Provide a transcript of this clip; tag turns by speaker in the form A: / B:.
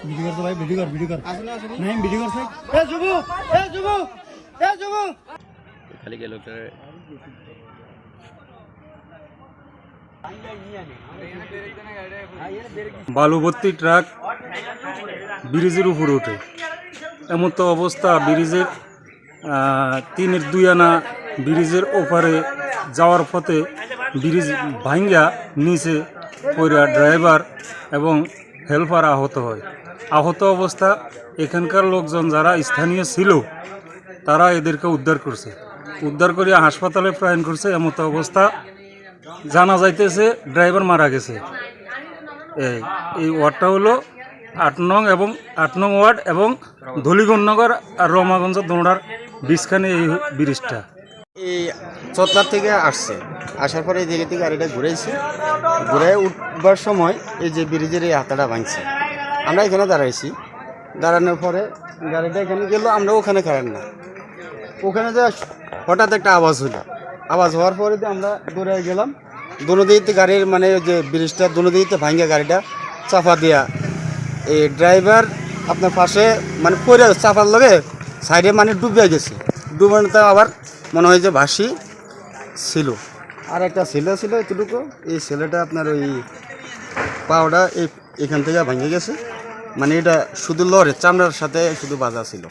A: Video কর ভাই, video কর नहीं ভিডিও কর এ যুবু
B: খালি গেল
C: বালু ভর্তি ট্রাক ব্রিজের উপরে ওঠে, এমন তো অবস্থা ব্রিজের 3-2 আনা ব্রিজের ওপারে যাওয়ার পথে ব্রিজ ভাঙ্গা নিচে পড়া ড্রাইভার এবং হেল্পার আহত হয়। আহত অবস্থা এখানকার লোকজন যারা স্থানীয় ছিল তারা এদেরকে উদ্ধার করে হাসপাতালে প্রেরণ করছে। এমতো অবস্থা জানা যাইতেছে ড্রাইভার মারা গেছে। এই ওয়ার্ডটা হলো 8 নং এবং 8 নং ওয়ার্ড এবং ধলিগঞ্জনগর আর রমাগঞ্জ দোড়ার বীজখানে এই ব্রিজটা।
D: এই চতলার থেকে আসছে, আসার পরে এই দিকে থেকে গাড়িটা ঘুরেছে, ঘুরে উঠবার সময় এই যে ব্রিজের এই হাতাটা ভাঙছে। আমরা এখানে দাঁড়াইছি, দাঁড়ানোর পরে গাড়িটা এখানে গেল, আমরা ওখানে খাইলাম না। ওখানে যে হঠাৎ একটা আওয়াজ হলো, আওয়াজ হওয়ার পরে আমরা দৌড়ে গেলাম। দোনো দিকে গাড়ির মানে যে ব্রিজটা দোনো দিকে ভাঙে গাড়িটা চাপা দেওয়া, এই ড্রাইভার আপনার পাশে মানে পড়ে চাপার লগে সাইডে মানে ডুবে গেছে। ডুবানোতে আবার মনে হয় যে ভাসি ছিল। আর একটা ছেলে ছিল এতটুকু, এই ছেলেটা আপনার ওই পাওটা এখান থেকে ভেঙে গেছে, মানে এটা শুধু লড়ে চামড়ার সাথে শুধু বাজা ছিল।